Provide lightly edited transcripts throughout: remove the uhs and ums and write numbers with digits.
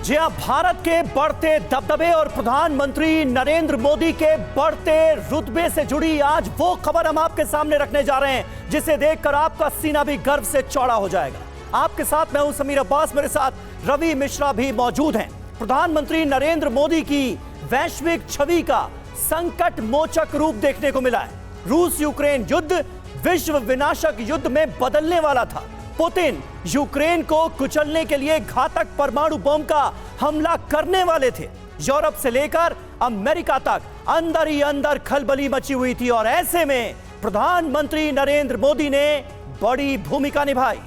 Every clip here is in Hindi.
जी हां, भारत के बढ़ते दबदबे और प्रधानमंत्री नरेंद्र मोदी के बढ़ते रुतबे से जुड़ी आज वो खबर हम आपके सामने रखने जा रहे हैं जिसे देखकर आपका सीना भी गर्व से चौड़ा हो जाएगा। आपके साथ मैं हूं समीर अब्बास, मेरे साथ रवि मिश्रा भी मौजूद हैं। प्रधानमंत्री नरेंद्र मोदी की वैश्विक छवि का संकट मोचक रूप देखने को मिला है। रूस यूक्रेन युद्ध विश्व विनाशक युद्ध में बदलने वाला था। पुतिन यूक्रेन को कुचलने के लिए घातक परमाणु बम का हमला करने वाले थे। यूरोप से लेकर अमेरिका तक अंदर ही अंदर खलबली मची हुई थी और ऐसे में प्रधानमंत्री नरेंद्र मोदी ने बड़ी भूमिका निभाई।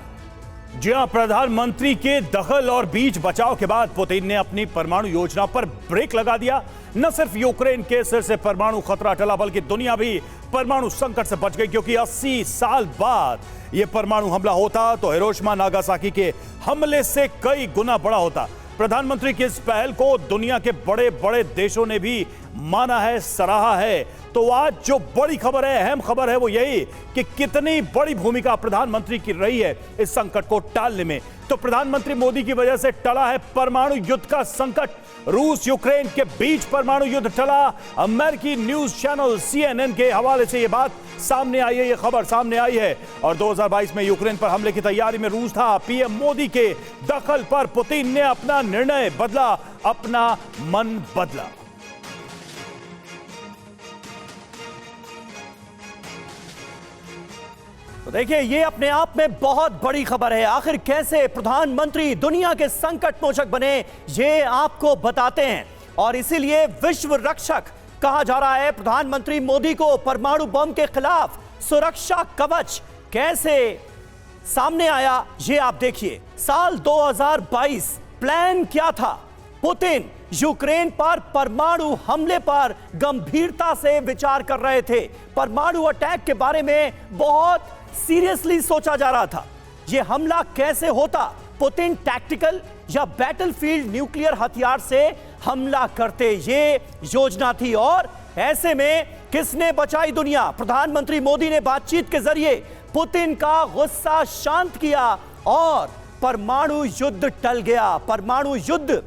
जी हां, प्रधानमंत्री के दखल और बीच बचाव के बाद पुतिन ने अपनी परमाणु योजना पर ब्रेक लगा दिया। न सिर्फ यूक्रेन के सिर से परमाणु खतरा टला बल्कि दुनिया भी परमाणु संकट से बच गई, क्योंकि 80 साल बाद यह परमाणु हमला होता तो हिरोशिमा नागासाकी के हमले से कई गुना बड़ा होता। प्रधानमंत्री की इस पहल को दुनिया के बड़े बड़े देशों ने भी माना है, सराहा है। तो आज जो बड़ी खबर है, अहम खबर है, वो यही कि कितनी बड़ी भूमिका प्रधानमंत्री की रही है इस संकट को टालने में। तो प्रधानमंत्री मोदी की वजह से टला है परमाणु युद्ध का संकट। रूस यूक्रेन के बीच परमाणु युद्ध टला। अमेरिकी न्यूज चैनल CNN के हवाले से यह बात सामने आई है, यह खबर सामने आई है। और 2022 में यूक्रेन पर हमले की तैयारी में रूस था। पीएम मोदी के दखल पर पुतिन ने अपना निर्णय बदला, अपना मन बदला। तो देखिए, ये अपने आप में बहुत बड़ी खबर है। आखिर कैसे प्रधानमंत्री दुनिया के संकट मोचक बने, ये आपको बताते हैं। और इसीलिए विश्व रक्षक कहा जा रहा है प्रधानमंत्री मोदी को। परमाणु बम के खिलाफ सुरक्षा कवच कैसे सामने आया, ये आप देखिए। साल 2022 प्लान क्या था? पुतिन यूक्रेन पर परमाणु हमले पर गंभीरता से विचार कर रहे थे। परमाणु अटैक के बारे में बहुत सीरियसली सोचा जा रहा था। यह हमला कैसे होता? पुतिन टैक्टिकल या बैटलफील्ड न्यूक्लियर हथियार से हमला करते, ये योजना थी। और ऐसे में किसने बचाई दुनिया? प्रधानमंत्री मोदी ने बातचीत के जरिए पुतिन का गुस्सा शांत किया और परमाणु युद्ध टल गया। परमाणु युद्ध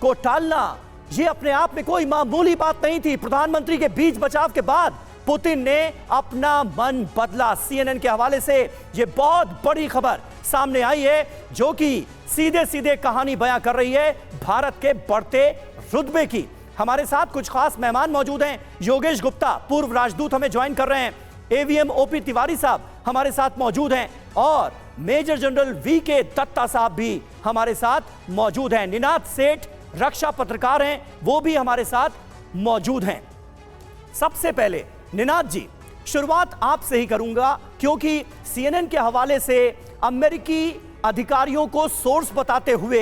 को टालना यह अपने आप में कोई मामूली बात नहीं थी। प्रधानमंत्री के बीच बचाव के बाद पुतिन ने अपना मन बदला। CNN के हवाले से यह बहुत बड़ी खबर सामने आई है जो कि सीधे सीधे कहानी बयां कर रही है भारत के बढ़ते रुतबे की। हमारे साथ कुछ खास मेहमान मौजूद हैं। योगेश गुप्ता, पूर्व राजदूत, हमें ज्वाइन कर रहे हैं। AVM OP तिवारी साहब हमारे साथ मौजूद हैं और मेजर जनरल VK दत्ता साहब भी हमारे साथ मौजूद हैं। निनाद सेठ रक्षा पत्रकार हैं, वो भी हमारे साथ मौजूद हैं। सबसे पहले निनाद जी, शुरुआत आपसे ही करूंगा क्योंकि CNN के हवाले से अमेरिकी अधिकारियों को सोर्स बताते हुए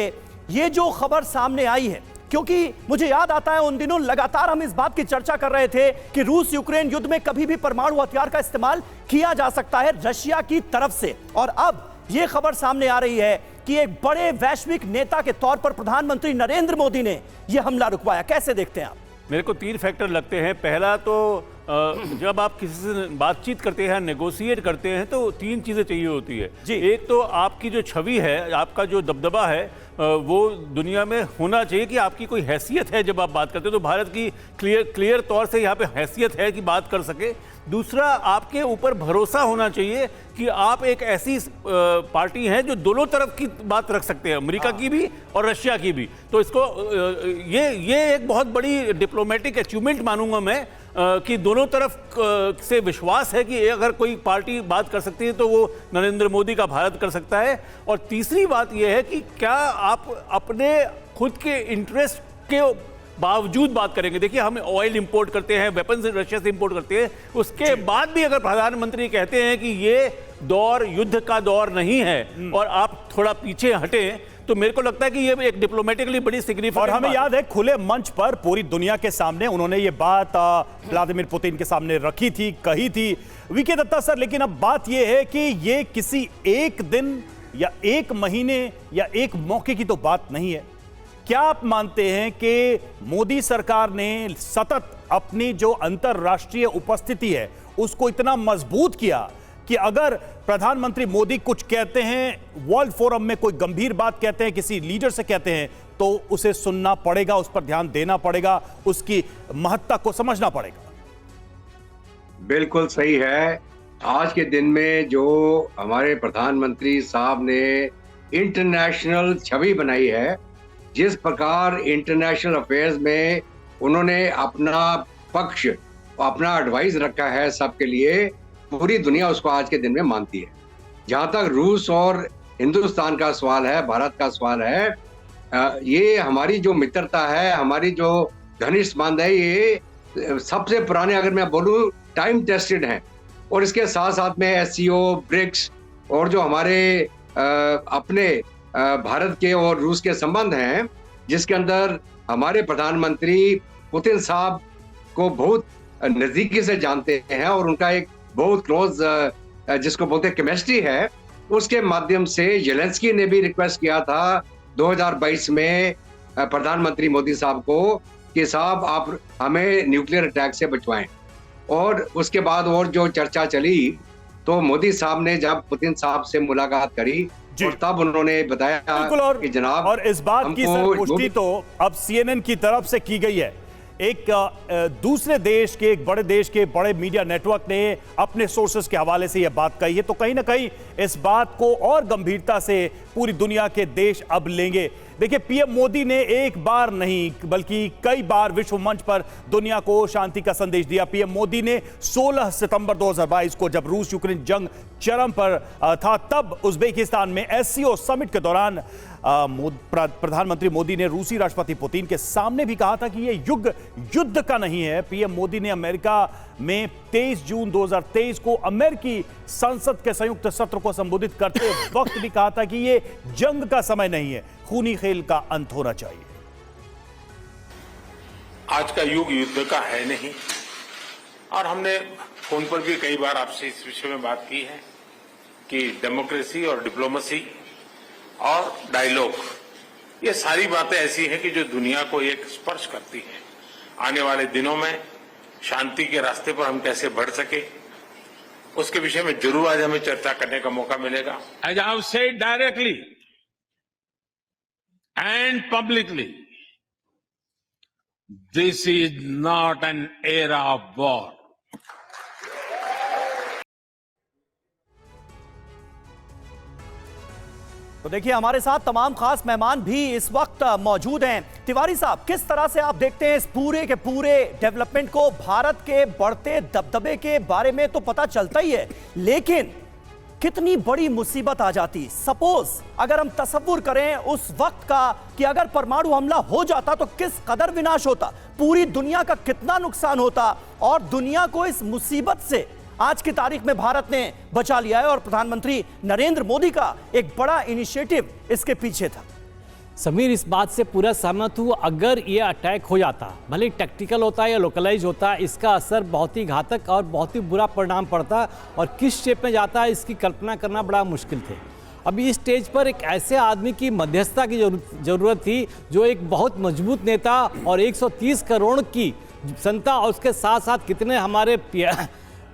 यह जो खबर सामने आई है, क्योंकि मुझे याद आता है उन दिनों लगातार हम इस बात की चर्चा कर रहे थे कि रूस यूक्रेन युद्ध में कभी भी परमाणु हथियार का इस्तेमाल किया जा सकता है रशिया की तरफ से। और अब यह खबर सामने आ रही है कि एक बड़े वैश्विक नेता के तौर पर प्रधानमंत्री नरेंद्र मोदी ने यह हमला रुकवाया। कैसे देखते हैं आप? मेरे को 3 फैक्टर लगते हैं। पहला तो जब आप किसी से बातचीत करते हैं, नेगोशिएट करते हैं, तो 3 चीज़ें चाहिए होती है। एक तो आपकी जो छवि है, आपका जो दबदबा है, वो दुनिया में होना चाहिए कि आपकी कोई हैसियत है। जब आप बात करते हो तो भारत की क्लियर तौर से यहाँ पे हैसियत है कि बात कर सके। दूसरा, आपके ऊपर भरोसा होना चाहिए कि आप एक ऐसी पार्टी हैं जो दोनों तरफ की बात रख सकते हैं, अमेरिका की भी और रशिया की भी। तो इसको ये एक बहुत बड़ी डिप्लोमेटिक अचीवमेंट मानूंगा मैं कि दोनों तरफ से विश्वास है कि अगर कोई पार्टी बात कर सकती है तो वो नरेंद्र मोदी का भारत कर सकता है। और तीसरी बात यह है कि क्या आप अपने खुद के इंटरेस्ट के बावजूद बात करेंगे। देखिए, हम ऑयल इंपोर्ट करते हैं, वेपन्स रशिया से इंपोर्ट करते हैं, उसके बाद भी अगर प्रधानमंत्री कहते हैं कि ये दौर युद्ध का दौर नहीं है और आप थोड़ा पीछे हटें, तो मेरे को लगता है कि ये एक डिप्लोमेटिकली बड़ी सिग्निफिकेंट। और हमें याद है खुले मंच पर पूरी दुनिया के सामने उन्होंने ये बात व्लादिमीर पुतिन के सामने रखी थी, कही थी। VK दत्ता सर, लेकिन अब बात ये है कि ये किसी एक दिन या एक महीने या एक मौके की तो बात नहीं है। क्या आप मानते हैं कि मोदी सरकार ने सतत अपनी जो अंतर्राष्ट्रीय उपस्थिति है उसको इतना मजबूत किया कि अगर प्रधानमंत्री मोदी कुछ कहते हैं, वर्ल्ड फोरम में कोई गंभीर बात कहते हैं, किसी लीडर से कहते हैं, तो उसे सुनना पड़ेगा, उस पर ध्यान देना पड़ेगा, उसकी महत्ता को समझना पड़ेगा। बिल्कुल सही है। आज के दिन में जो हमारे प्रधानमंत्री साहब ने इंटरनेशनल छवि बनाई है, जिस प्रकार इंटरनेशनल अफेयर्स में उन्होंने अपना पक्ष, अपना एडवाइस रखा है सबके लिए, पूरी दुनिया उसको आज के दिन में मानती है। जहां तक रूस और हिंदुस्तान का सवाल है, भारत का सवाल है, ये हमारी जो मित्रता है, हमारी जो घनिष्ठ संबंध है, ये सबसे पुराने, अगर मैं बोलूं, टाइम टेस्टेड हैं। और इसके साथ साथ में एससीओ, ब्रिक्स और जो हमारे अपने भारत के और रूस के संबंध हैं, जिसके अंदर हमारे प्रधानमंत्री पुतिन साहब को बहुत नजदीकी से जानते हैं और उनका एक बहुत क्लोज, जिसको बोलते हैं, केमिस्ट्री है। उसके माध्यम से जेलेंस्की ने भी रिक्वेस्ट किया था 2022 में प्रधानमंत्री मोदी साहब को कि साहब आप हमें न्यूक्लियर अटैक से बचवाएं। और उसके बाद और जो चर्चा चली, तो मोदी साहब ने जब पुतिन साहब से मुलाकात करी और तब उन्होंने बताया कि जनाब, और इस बात की पुष्टि तो अब CNN की तरफ से की गई है। एक दूसरे देश के, एक बड़े देश के बड़े मीडिया नेटवर्क ने अपने सोर्सेस के हवाले से यह बात कही है, तो कहीं ना कहीं इस बात को और गंभीरता से पूरी दुनिया के देश अब लेंगे। देखिए, पीएम मोदी ने एक बार नहीं बल्कि कई बार विश्व मंच पर दुनिया को शांति का संदेश दिया। पीएम मोदी ने 16 सितंबर 2022 को, जब रूस यूक्रेन जंग चरम पर था, तब उज्बेकिस्तान में एससीओ समिट के दौरान प्रधानमंत्री मोदी ने रूसी राष्ट्रपति पुतिन के सामने भी कहा था कि यह युग युद्ध का नहीं है। पीएम मोदी ने अमेरिका में 23 जून 2023 को अमेरिकी संसद के संयुक्त सत्र को संबोधित करते वक्त भी कहा था कि यह जंग का समय नहीं है, खूनी खेल का अंत होना चाहिए। आज का युग युद्ध का है नहीं, और हमने फोन पर भी कई बार आपसे इस विषय में बात की है कि डेमोक्रेसी और डिप्लोमेसी और डायलॉग, ये सारी बातें ऐसी हैं कि जो दुनिया को एक स्पर्श करती है। आने वाले दिनों में शांति के रास्ते पर हम कैसे बढ़ सके, उसके विषय में जरूर आज हमें चर्चा करने का मौका मिलेगा। As I have said directly and publicly, this is not an era of war. तो देखिए, हमारे साथ तमाम खास मेहमान भी इस वक्त मौजूद हैं। तिवारी साहब, किस तरह से आप देखते हैं इस पूरे के पूरे डेवलपमेंट को? भारत के बढ़ते दबदबे के बारे में तो पता चलता ही है, लेकिन कितनी बड़ी मुसीबत आ जाती, सपोज अगर हम तसव्वुर करें उस वक्त का कि अगर परमाणु हमला हो जाता तो किस कदर विनाश होता, पूरी दुनिया का कितना नुकसान होता, और दुनिया को इस मुसीबत से आज की तारीख में भारत ने बचा लिया है और प्रधानमंत्री नरेंद्र मोदी का एक बड़ा इनिशिएटिव इसके पीछे था। समीर, इस बात से पूरा सहमत हूँ। अगर ये अटैक हो जाता, भले टैक्टिकल होता है या लोकलाइज होता है, इसका असर बहुत ही घातक और बहुत ही बुरा परिणाम पड़ता, और किस शेप में जाता है इसकी कल्पना करना बड़ा मुश्किल थे। अभी इस स्टेज पर एक ऐसे आदमी की मध्यस्थता की जरूरत थी जो एक बहुत मजबूत नेता और 130 करोड़ की जनता और उसके साथ साथ कितने हमारे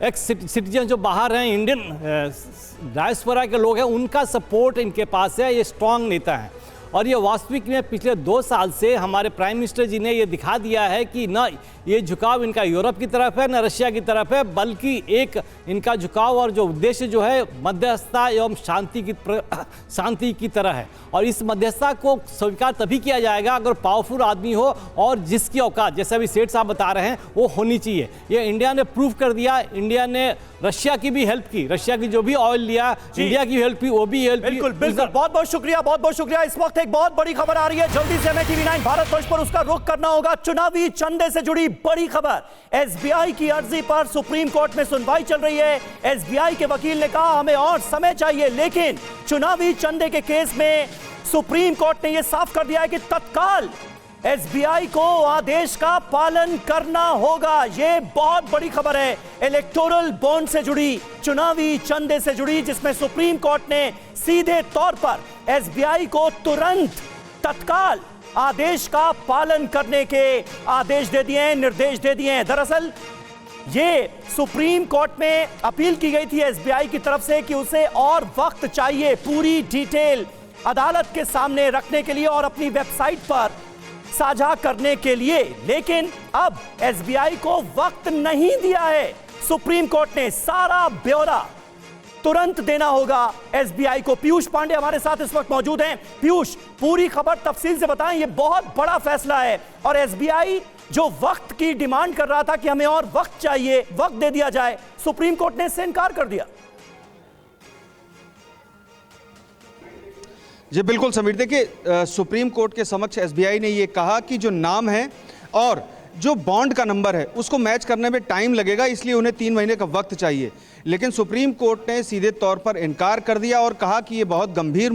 एक्स सिटीजन जो बाहर हैं, इंडियन डायस्पोरा के लोग हैं, उनका सपोर्ट इनके पास है। ये स्ट्रांग नेता है, और ये वास्तविक में पिछले 2 साल से हमारे प्राइम मिनिस्टर जी ने ये दिखा दिया है कि न ये झुकाव इनका यूरोप की तरफ है, न रशिया की तरफ है, बल्कि एक इनका झुकाव और जो उद्देश्य जो है मध्यस्थता एवं शांति की तरह है। और इस मध्यस्थता को स्वीकार तभी किया जाएगा अगर पावरफुल आदमी हो और जिसकी औकात, जैसे अभी सेठ साहब बता रहे हैं, वो होनी चाहिए। ये इंडिया ने प्रूव कर दिया। इंडिया ने रशिया की भी हेल्प की, रशिया की जो भी ऑयल लिया, इंडिया की हेल्प की, वो भी हेल्प की। बिल्कुल बिल्कुल, बहुत बहुत शुक्रिया, बहुत बहुत शुक्रिया। इस वक्त एक बहुत बड़ी खबर आ रही है, जल्दी से हमें TV9 भारतवर्ष पर उसका रुख करना होगा। चुनावी चंदे से जुड़ी बड़ी खबर, SBI की अर्जी पर सुप्रीम कोर्ट में सुनवाई चल रही है। SBI के वकील ने कहा हमें और समय चाहिए, लेकिन चुनावी चंदे के केस में सुप्रीम कोर्ट ने यह साफ कर दिया है कि तत्काल SBI को आदेश का पालन करना होगा। यह बहुत बड़ी खबर है, इलेक्टोरल बॉन्ड से जुड़ी, चुनावी चंदे से जुड़ी, जिसमें सुप्रीम कोर्ट ने सीधे तौर पर SBI को तुरंत तत्काल आदेश का पालन करने के आदेश दे दिए हैं, निर्देश दे दिए हैं। दरअसल ये सुप्रीम कोर्ट में अपील की गई थी एसबीआई की तरफ से कि उसे और वक्त चाहिए पूरी डिटेल अदालत के सामने रखने के लिए और अपनी वेबसाइट पर साझा करने के लिए, लेकिन अब एसबीआई को वक्त नहीं दिया है। सुप्रीम कोर्ट ने सारा ब्यौरा तुरंत देना होगा एसबीआई को। पीयूष पांडे हमारे साथ इस वक्त मौजूद हैं। पीयूष, पूरी खबर तफसील से बताएं, यह बहुत बड़ा फैसला है और एसबीआई जो वक्त की डिमांड कर रहा था कि हमें और वक्त चाहिए, वक्त दे दिया जाए, सुप्रीम कोर्ट ने इससे इनकार कर दिया। जी बिल्कुल समीर, देखिए सुप्रीम कोर्ट के समक्ष एसबीआई ने ये कहा कि जो नाम है और जो बॉन्ड का नंबर है उसको मैच करने में टाइम लगेगा, इसलिए उन्हें 3 महीने का वक्त चाहिए। लेकिन सुप्रीम कोर्ट ने सीधे तौर पर इनकार कर दिया और कहा कि ये बहुत गंभीर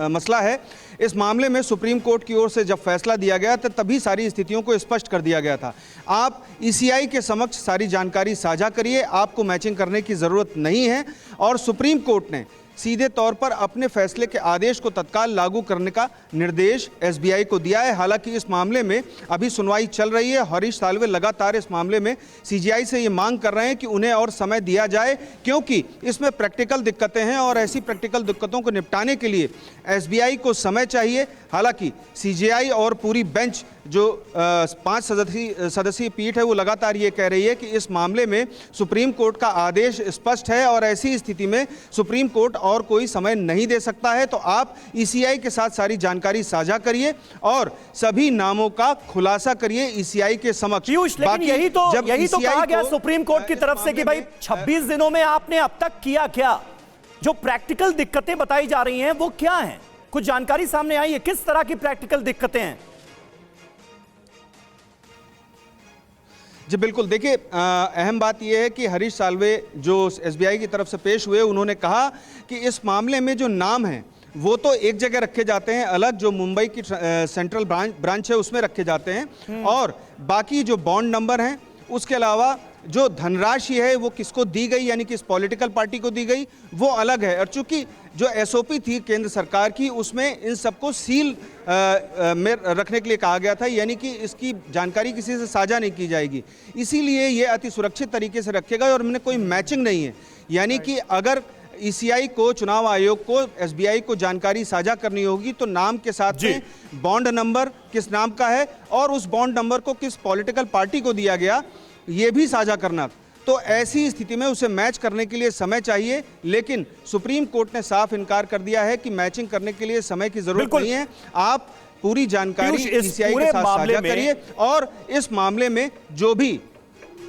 मसला है। इस मामले में सुप्रीम कोर्ट की ओर से जब फैसला दिया गया तो तभी सारी स्थितियों को स्पष्ट कर दिया गया था। आप ईसीआई के समक्ष सारी जानकारी साझा करिए, आपको मैचिंग करने की ज़रूरत नहीं है। और सुप्रीम कोर्ट ने सीधे तौर पर अपने फैसले के आदेश को तत्काल लागू करने का निर्देश एसबीआई को दिया है। हालांकि इस मामले में अभी सुनवाई चल रही है। हरीश साल्वे लगातार इस मामले में सीजीआई से ये मांग कर रहे हैं कि उन्हें और समय दिया जाए, क्योंकि इसमें प्रैक्टिकल दिक्कतें हैं और ऐसी प्रैक्टिकल दिक्कतों को निपटाने के लिए एसबीआई को समय चाहिए। हालांकि सीजीआई और पूरी बेंच जो 5 सदस्यीय पीठ है वो लगातार ये कह रही है कि इस मामले में सुप्रीम कोर्ट का आदेश स्पष्ट है और ऐसी स्थिति में सुप्रीम कोर्ट और कोई समय नहीं दे सकता है। तो आप ईसीआई के साथ सारी जानकारी साझा करिए और सभी नामों का खुलासा करिए ईसीआई के समक्ष। लेकिन यही तो कहा गया सुप्रीम कोर्ट की तरफ से कि भाई 26 दिनों में आपने अब तक किया क्या? जो प्रैक्टिकल दिक्कतें बताई जा रही हैं वो क्या हैं? कुछ जानकारी सामने आई है, किस तरह की प्रैक्टिकल दिक्कतें हैं? जी बिल्कुल, देखिए अहम बात यह है कि हरीश साल्वे जो एसबीआई की तरफ से पेश हुए, उन्होंने कहा कि इस मामले में जो नाम है वो तो एक जगह रखे जाते हैं, अलग जो मुंबई की सेंट्रल ब्रांच है उसमें रखे जाते हैं, और बाकी जो बॉन्ड नंबर हैं उसके अलावा जो धनराशि है वो किसको दी गई, यानी कि इस पॉलिटिकल पार्टी को दी गई, वो अलग है। और चूंकि जो एसओपी थी केंद्र सरकार की उसमें इन सबको सील में रखने के लिए कहा गया था, यानी कि इसकी जानकारी किसी से साझा नहीं की जाएगी, इसीलिए ये अति सुरक्षित तरीके से रखेगा और इनमें कोई मैचिंग नहीं है। यानी कि अगर ईसीआई को, चुनाव आयोग को, एसबीआई को जानकारी साझा करनी होगी तो नाम के साथ में बॉन्ड नंबर किस नाम का है और उस बॉन्ड नंबर को किस पॉलिटिकल पार्टी को दिया गया ये भी साझा करना। तो ऐसी स्थिति में उसे मैच करने के लिए समय चाहिए, लेकिन सुप्रीम कोर्ट ने साफ इनकार कर दिया है कि मैचिंग करने के लिए समय की जरूरत नहीं है। आप पूरी जानकारी ईसीआई के साथ साझा करिए और इस मामले में जो भी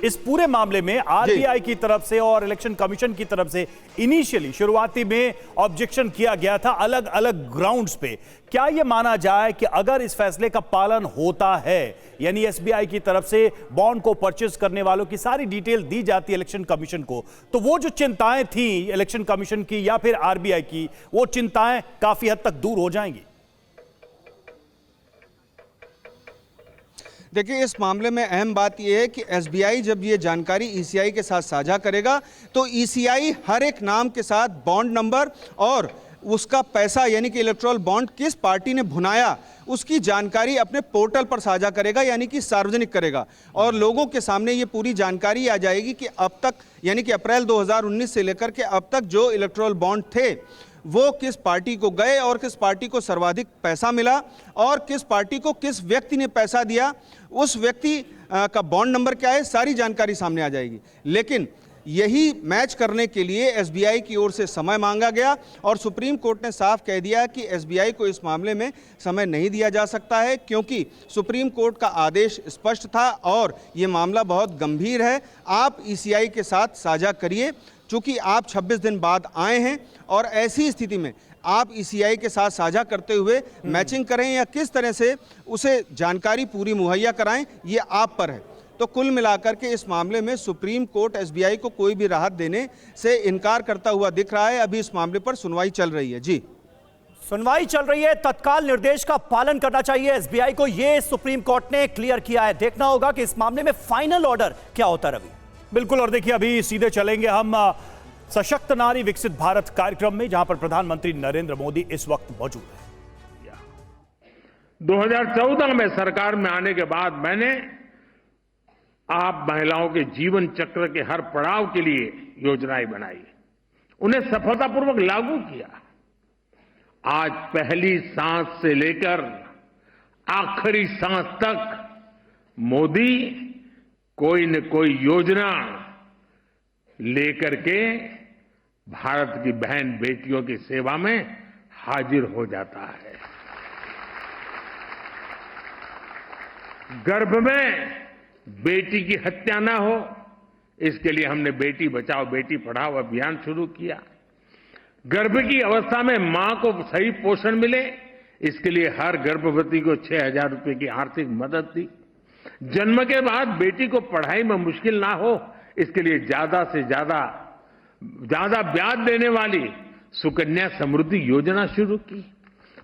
इस पूरे मामले में आरबीआई की तरफ से और इलेक्शन कमीशन की तरफ से इनिशियली शुरुआती में ऑब्जेक्शन किया गया था अलग अलग ग्राउंड्स पे। क्या यह माना जाए कि अगर इस फैसले का पालन होता है, यानी एसबीआई की तरफ से बॉन्ड को परचेज करने वालों की सारी डिटेल दी जाती है इलेक्शन कमीशन को, तो वो जो चिंताएं थी इलेक्शन कमीशन की या फिर आरबीआई की, वो चिंताएं काफी हद तक दूर हो जाएंगी? देखिए, इस मामले में अहम बात यह है कि एसबीआई जब ये जानकारी ईसीआई के साथ साझा करेगा तो ईसीआई हर एक नाम के साथ बॉन्ड नंबर और उसका पैसा, यानी कि इलेक्टोरल बॉन्ड किस पार्टी ने भुनाया, उसकी जानकारी अपने पोर्टल पर साझा करेगा, यानी कि सार्वजनिक करेगा और लोगों के सामने ये पूरी जानकारी आ जाएगी कि अब तक, यानी कि अप्रैल 2019 से लेकर के अब तक जो इलेक्टोरल बॉन्ड थे वो किस पार्टी को गए और किस पार्टी को सर्वाधिक पैसा मिला और किस पार्टी को किस व्यक्ति ने पैसा दिया, उस व्यक्ति का बॉन्ड नंबर क्या है, सारी जानकारी सामने आ जाएगी। लेकिन यही मैच करने के लिए एसबीआई की ओर से समय मांगा गया और सुप्रीम कोर्ट ने साफ कह दिया कि एसबीआई को इस मामले में समय नहीं दिया जा सकता है, क्योंकि सुप्रीम कोर्ट का आदेश स्पष्ट था और ये मामला बहुत गंभीर है। आप ईसीआई के साथ साझा करिए, चूंकि आप 26 दिन बाद आए हैं और ऐसी स्थिति में आप ईसीआई के साथ साझा करते हुए मैचिंग करें या किस तरह से उसे जानकारी पूरी मुहैया कराएं, ये आप पर है। तो कुल मिलाकर के इस मामले में सुप्रीम कोर्ट एसबीआई को कोई भी राहत देने से इनकार करता हुआ दिख रहा है। अभी इस मामले पर सुनवाई चल रही है। जी, सुनवाई चल रही है, तत्काल निर्देश का पालन करना चाहिए एसबीआई को, यह सुप्रीम कोर्ट ने क्लियर किया है। देखना होगा कि इस मामले में फाइनल ऑर्डर क्या होता है। रवि बिल्कुल, और देखिए अभी सीधे चलेंगे हम सशक्त नारी विकसित भारत कार्यक्रम में, जहां पर प्रधानमंत्री नरेंद्र मोदी इस वक्त मौजूद है। 2014 में सरकार में आने के बाद मैंने आप महिलाओं के जीवन चक्र के हर पड़ाव के लिए योजनाएं बनाई, उन्हें सफलतापूर्वक लागू किया। आज पहली सांस से लेकर आखिरी सांस तक मोदी कोई न कोई योजना लेकर के भारत की बहन बेटियों की सेवा में हाजिर हो जाता है। गर्भ में बेटी की हत्या न हो, इसके लिए हमने बेटी बचाओ बेटी पढ़ाओ अभियान शुरू किया। गर्भ की अवस्था में मां को सही पोषण मिले, इसके लिए हर गर्भवती को 6,000 रुपए की आर्थिक मदद दी। जन्म के बाद बेटी को पढ़ाई में मुश्किल ना हो, इसके लिए ज्यादा से ज्यादा ब्याज देने वाली सुकन्या समृद्धि योजना शुरू की।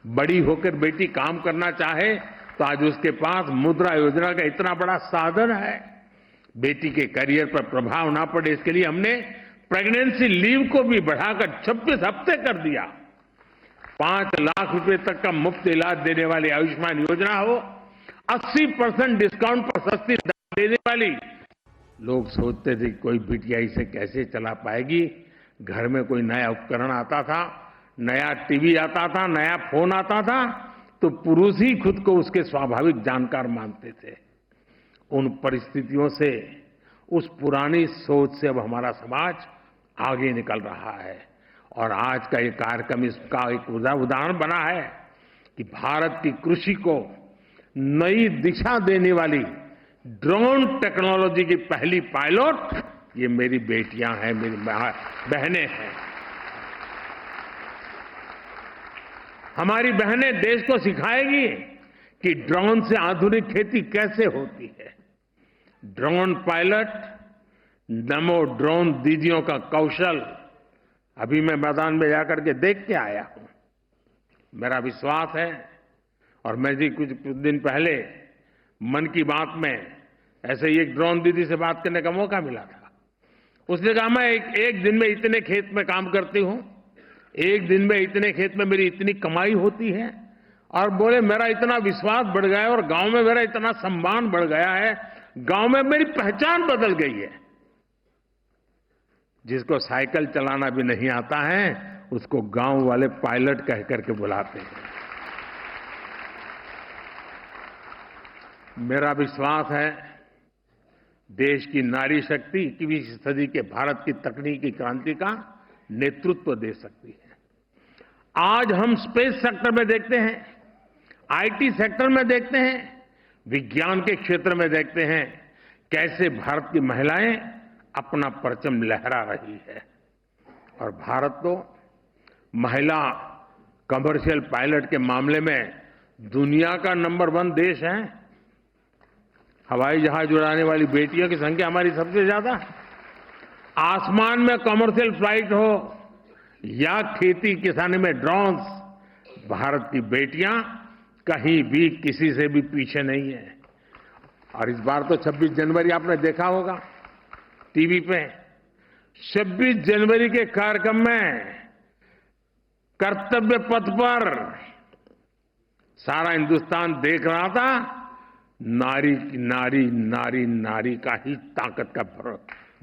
बड़ी होकर बेटी काम करना चाहे तो आज उसके पास मुद्रा योजना का इतना बड़ा साधन है। बेटी के करियर पर प्रभाव ना पड़े, इसके लिए हमने प्रेगनेंसी लीव को भी बढ़ाकर 26 हफ्ते कर दिया। 5 लाख रुपए तक का मुफ्त इलाज देने वाली आयुष्मान योजना हो, 80% डिस्काउंट पर सस्ती दवा देने वाली। लोग सोचते थे कोई बिटिया इसे कैसे चला पाएगी। घर में कोई नया उपकरण आता था, नया टीवी आता था, नया फोन आता था, तो पुरुष ही खुद को उसके स्वाभाविक जानकार मानते थे। उन परिस्थितियों से, उस पुरानी सोच से अब हमारा समाज आगे निकल रहा है। और आज का ये कार्यक्रम इसका एक उदाहरण बना है कि भारत की कृषि को नई दिशा देने वाली ड्रोन टेक्नोलॉजी की पहली पायलट ये मेरी बेटियां हैं, मेरी बहनें हैं। हमारी बहनें देश को सिखाएगी कि ड्रोन से आधुनिक खेती कैसे होती है। ड्रोन पायलट, नमो ड्रोन दीदियों का कौशल अभी मैं मैदान में जाकर के देख के आया हूं। मेरा विश्वास है, और मैं जी कुछ दिन पहले मन की बात में ऐसे ही एक ड्रोन दीदी से बात करने का मौका मिला था। उसने कहा मैं एक दिन में इतने खेत में काम करती हूं, एक दिन में इतने खेत में मेरी इतनी कमाई होती है, और बोले मेरा इतना विश्वास बढ़ गया है और गांव में मेरा इतना सम्मान बढ़ गया है, गांव में मेरी पहचान बदल गई है। जिसको साइकिल चलाना भी नहीं आता है उसको गांव वाले पायलट कह करके बुलाते हैं। मेरा विश्वास है देश की नारी शक्ति 21वीं सदी के भारत की तकनीकी क्रांति का नेतृत्व दे सकती है। आज हम स्पेस सेक्टर में देखते हैं, आईटी सेक्टर में देखते हैं, विज्ञान के क्षेत्र में देखते हैं कैसे भारत की महिलाएं अपना परचम लहरा रही है। और भारत तो महिला कमर्शियल पायलट के मामले में दुनिया का नंबर 1 देश है। हवाई जहाज उड़ाने वाली बेटियों की संख्या हमारी सबसे ज्यादा है। आसमान में कमर्शियल फ्लाइट हो या खेती किसानी में ड्रोन्स, भारत की बेटियां कहीं भी किसी से भी पीछे नहीं है। और इस बार तो 26 जनवरी आपने देखा होगा टीवी पे, 26 जनवरी के कार्यक्रम में कर्तव्य पथ पर सारा हिंदुस्तान देख रहा था। नारी नारी नारी नारी का ही ताकत का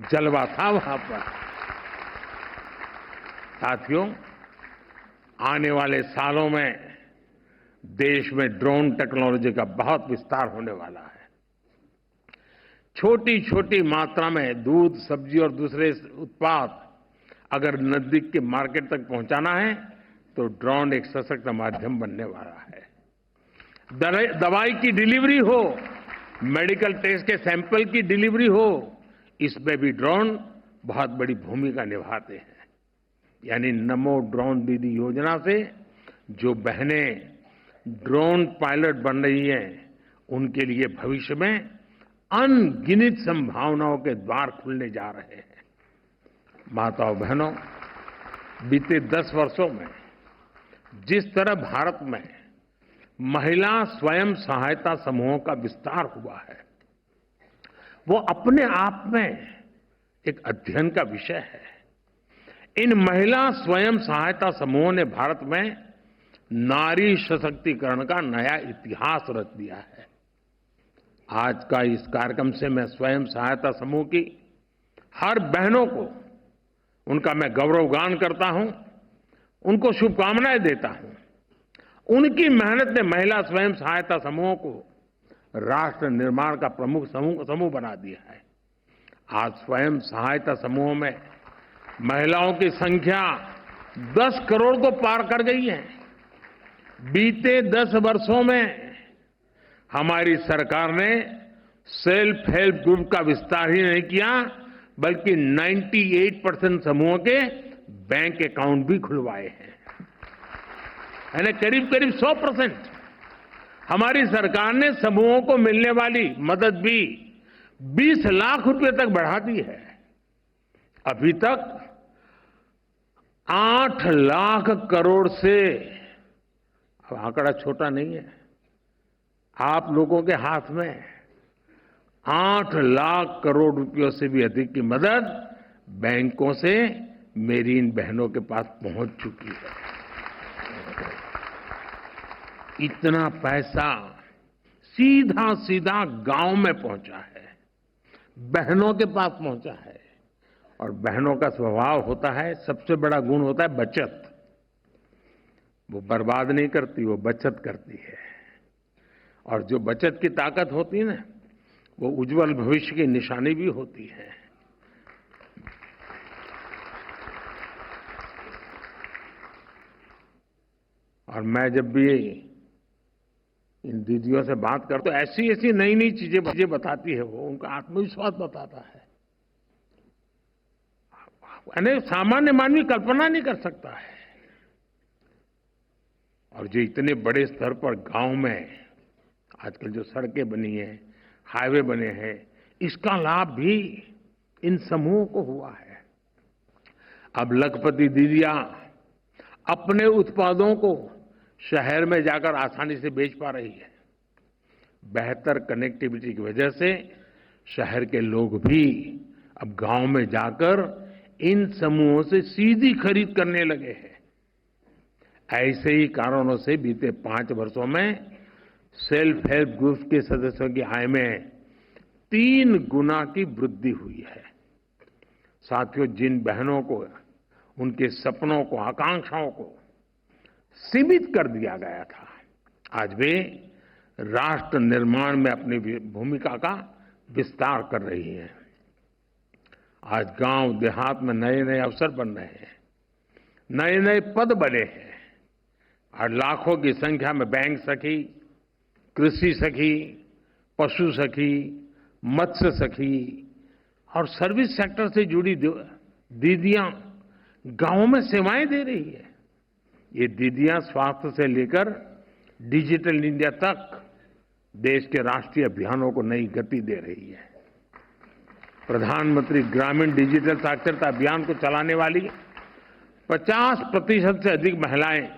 जलवा था वहां पर। साथियों, आने वाले सालों में देश में ड्रोन टेक्नोलॉजी का बहुत विस्तार होने वाला है। छोटी छोटी मात्रा में दूध, सब्जी और दूसरे उत्पाद अगर नजदीक के मार्केट तक पहुंचाना है तो ड्रोन एक सशक्त माध्यम बनने वाला है। दवाई की डिलीवरी हो, मेडिकल टेस्ट के सैंपल की डिलीवरी हो, इसमें भी ड्रोन बहुत बड़ी भूमिका निभाते हैं। यानी नमो ड्रोन दीदी योजना से जो बहनें ड्रोन पायलट बन रही हैं, उनके लिए भविष्य में अनगिनत संभावनाओं के द्वार खुलने जा रहे हैं। माताओं बहनों, बीते 10 वर्षों में जिस तरह भारत में महिला स्वयं सहायता समूहों का विस्तार हुआ है, वो अपने आप में एक अध्ययन का विषय है। इन महिला स्वयं सहायता समूहों ने भारत में नारी सशक्तिकरण का नया इतिहास रच दिया है। आज का इस कार्यक्रम से मैं स्वयं सहायता समूह की हर बहनों को उनका मैं गौरवगान करता हूं, उनको शुभकामनाएं देता हूं। उनकी मेहनत ने महिला स्वयं सहायता समूहों को राष्ट्र निर्माण का प्रमुख समूह बना दिया है। आज स्वयं सहायता समूहों में महिलाओं की संख्या 10 करोड़ को पार कर गई है। बीते 10 वर्षों में हमारी सरकार ने सेल्फ हेल्प ग्रुप का विस्तार ही नहीं किया, बल्कि 98% समूहों के बैंक अकाउंट भी खुलवाए हैं, यानी करीब करीब 100%। हमारी सरकार ने समूहों को मिलने वाली मदद भी 20 लाख रुपए तक बढ़ा दी है। अभी तक 8 लाख करोड़ से, अब आंकड़ा छोटा नहीं है, आप लोगों के हाथ में 8 लाख करोड़ रुपयों से भी अधिक की मदद बैंकों से मेरी इन बहनों के पास पहुंच चुकी है। इतना पैसा सीधा सीधा गांव में पहुंचा है, बहनों के पास पहुंचा है। और बहनों का स्वभाव होता है, सबसे बड़ा गुण होता है बचत। वो बर्बाद नहीं करती, वो बचत करती है। और जो बचत की ताकत होती है ना, वो उज्जवल भविष्य की निशानी भी होती है। और मैं जब भी इन दीदियों से बात करता हूं, ऐसी ऐसी नई नई चीजें बताती है वो, उनका आत्मविश्वास बताता है। यानी सामान्य मानवी कल्पना नहीं कर सकता है। और जो इतने बड़े स्तर पर गांव में आजकल जो सड़कें बनी हैं, हाईवे बने हैं, इसका लाभ भी इन समूहों को हुआ है। अब लखपति दीदियां अपने उत्पादों को शहर में जाकर आसानी से बेच पा रही है। बेहतर कनेक्टिविटी की वजह से शहर के लोग भी अब गांव में जाकर इन समूहों से सीधी खरीद करने लगे हैं। ऐसे ही कारणों से बीते 5 वर्षों में सेल्फ हेल्प ग्रुप के सदस्यों की आय में 3 गुना की वृद्धि हुई है। साथियों, जिन बहनों को उनके सपनों को, आकांक्षाओं को सीमित कर दिया गया था, आज वे राष्ट्र निर्माण में अपनी भूमिका का विस्तार कर रही हैं। आज गांव देहात में नए नए अवसर बन रहे हैं, नए नए पद बने हैं और लाखों की संख्या में बैंक सखी, कृषि सखी, पशु सखी, मत्स्य सखी और सर्विस सेक्टर से जुड़ी दीदियां गांवों में सेवाएं दे रही है। ये दीदियां स्वास्थ्य से लेकर डिजिटल इंडिया तक देश के राष्ट्रीय अभियानों को नई गति दे रही है। प्रधानमंत्री ग्रामीण डिजिटल साक्षरता अभियान को चलाने वाली 50% से अधिक महिलाएं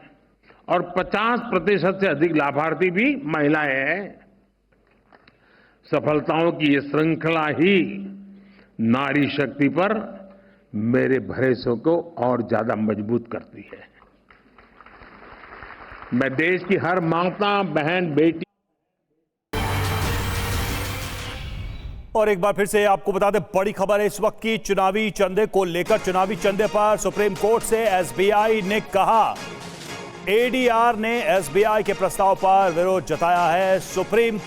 और 50% से अधिक लाभार्थी भी महिलाएं हैं। सफलताओं की ये श्रृंखला ही नारी शक्ति पर मेरे भरोसे को और ज्यादा मजबूत करती है। मैं देश की हर माता, बहन, बेटी और एक बार फिर से आपको बता दें, बड़ी खबर है इस वक्त की चुनावी चंदे को लेकर। चुनावी चंदे पर सुप्रीम कोर्ट से एसबीआई ने कहा, एडीआर ने एसबीआई के प्रस्ताव पर विरोध जताया है। सुप्रीम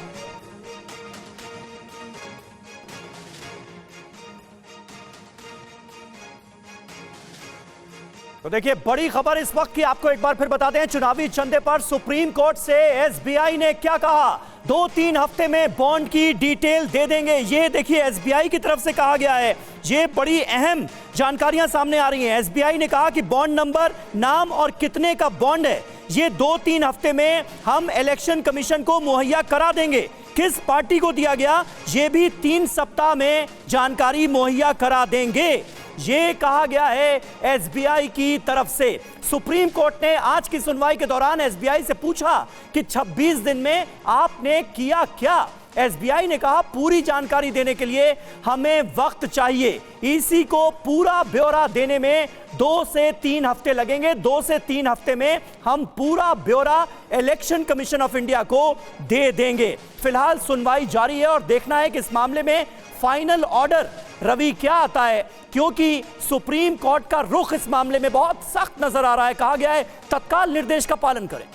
तो देखिए, बड़ी खबर इस वक्त की आपको एक बार फिर बताते हैं। चुनावी चंदे पर सुप्रीम कोर्ट से एसबीआई ने क्या कहा, 2-3 हफ्ते में बॉन्ड की डिटेल दे देंगे। ये देखिए, एसबीआई की तरफ से कहा गया है। ये बड़ी अहम जानकारियां सामने आ रही हैं। एसबीआई ने कहा कि बॉन्ड नंबर, नाम और कितने का बॉन्ड है, ये 2-3 हफ्ते में हम इलेक्शन कमीशन को मुहैया करा देंगे। किस पार्टी को दिया गया, ये भी 3 सप्ताह में जानकारी मुहैया करा देंगे, ये कहा गया है एसबीआई की तरफ से। सुप्रीम कोर्ट ने आज की सुनवाई के दौरान एसबीआई से पूछा कि 26 दिन में आपने किया क्या। एसबीआई ने कहा पूरी जानकारी देने के लिए हमें वक्त चाहिए। ईसी को पूरा ब्यौरा देने में 2 से 3 हफ्ते लगेंगे। 2 से 3 हफ्ते में हम पूरा ब्यौरा इलेक्शन कमीशन ऑफ इंडिया को दे देंगे। फिलहाल सुनवाई जारी है और देखना है कि इस मामले में फाइनल ऑर्डर रवि क्या आता है, क्योंकि सुप्रीम कोर्ट का रुख इस मामले में बहुत सख्त नजर आ रहा है। कहा गया है तत्काल निर्देश का पालन करें।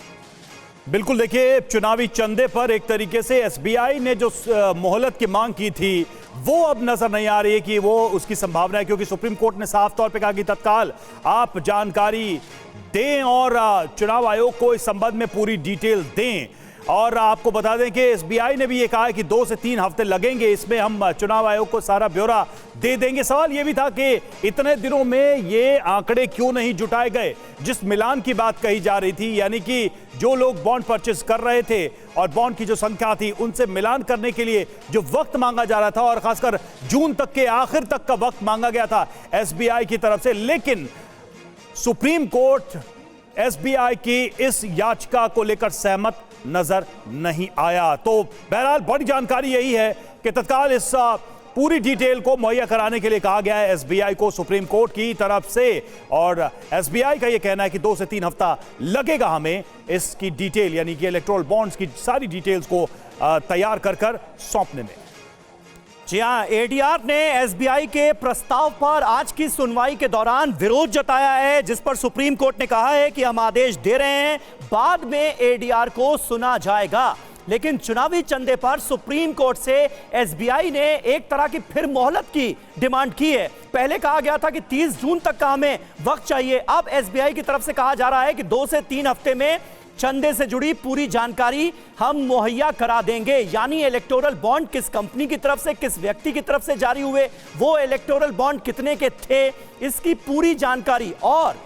बिल्कुल, देखिए चुनावी चंदे पर एक तरीके से एसबीआई ने जो मोहलत की मांग की थी वो अब नजर नहीं आ रही है कि वो उसकी संभावना है, क्योंकि सुप्रीम कोर्ट ने साफ तौर पे कहा कि तत्काल आप जानकारी दें और चुनाव आयोग को इस संबंध में पूरी डिटेल दें। और आपको बता दें कि एसबीआई ने भी ये कहा है कि 2 से 3 हफ्ते लगेंगे, इसमें हम चुनाव आयोग को सारा ब्यौरा दे देंगे। सवाल ये भी था कि इतने दिनों में ये आंकड़े क्यों नहीं जुटाए गए जिस मिलान की बात कही जा रही थी, यानी कि जो लोग बॉन्ड परचेस कर रहे थे और बॉन्ड की जो संख्या थी उनसे मिलान करने के लिए जो वक्त मांगा जा रहा था और खासकर जून तक के आखिर तक का वक्त मांगा गया था एसबीआई की तरफ से। लेकिन सुप्रीम कोर्ट एसबीआई की इस याचिका को लेकर सहमत नजर नहीं आया। तो बहरहाल बड़ी जानकारी यही है कि तत्काल इस पूरी डिटेल को मुहैया कराने के लिए कहा गया है एसबीआई को सुप्रीम कोर्ट की तरफ से, और एसबीआई का यह कहना है कि 2 से 3 हफ्ता लगेगा हमें इसकी डिटेल यानी कि इलेक्टोरल बॉन्ड्स की सारी डिटेल्स को तैयार कर सौंपने में। जी हां, एडीआर ने एसबीआई के प्रस्ताव पर आज की सुनवाई के दौरान विरोध जताया है, जिस पर सुप्रीम कोर्ट ने कहा है कि हम आदेश दे रहे हैं, बाद में एडीआर को सुना जाएगा। लेकिन चुनावी चंदे पर सुप्रीम कोर्ट से एसबीआई ने एक तरह की फिर मोहलत की डिमांड की है। पहले कहा गया था कि 30 जून तक का हमें वक्त चाहिए, अब एसबीआई की तरफ से कहा जा रहा है कि 2 से 3 हफ्ते में चंदे से जुड़ी पूरी जानकारी हम मुहैया करा देंगे। यानी इलेक्टोरल बॉन्ड किस कंपनी की तरफ से, किस व्यक्ति की तरफ से जारी हुए, वो इलेक्टोरल बॉन्ड कितने के थे, इसकी पूरी जानकारी और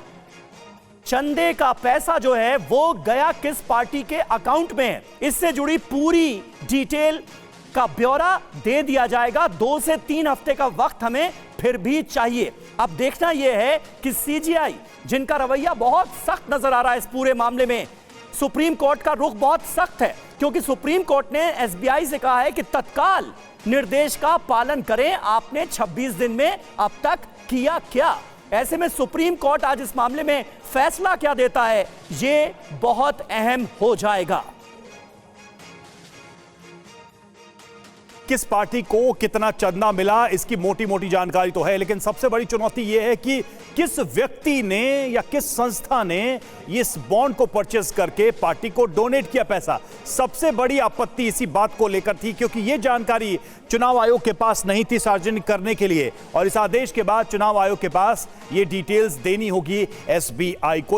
चंदे का पैसा जो है वो गया किस पार्टी के अकाउंट में है, इससे जुड़ी पूरी डिटेल का ब्यौरा दे दिया जाएगा। 2 से 3 हफ्ते का वक्त हमें फिर भी चाहिए। अब देखना यह है कि सीजीआई, जिनका रवैया बहुत सख्त नजर आ रहा है इस पूरे मामले में, सुप्रीम कोर्ट का रुख बहुत सख्त है, क्योंकि सुप्रीम कोर्ट ने एसबीआई से कहा है कि तत्काल निर्देश का पालन करें। आपने 26 दिन में अब तक किया क्या? ऐसे में सुप्रीम कोर्ट आज इस मामले में फैसला क्या देता है, ये बहुत अहम हो जाएगा। किस पार्टी को कितना चंदा मिला इसकी मोटी मोटी जानकारी तो है, लेकिन सबसे बड़ी चुनौती यह है कि किस व्यक्ति ने या किस संस्था ने इस बॉन्ड को परचेस करके पार्टी को डोनेट किया पैसा। सबसे बड़ी आपत्ति इसी बात को लेकर थी, क्योंकि यह जानकारी चुनाव आयोग के पास नहीं थी सार्वजनिक करने के लिए, और इस आदेश के बाद चुनाव आयोग के पास ये डिटेल्स देनी होगी एसबीआई को।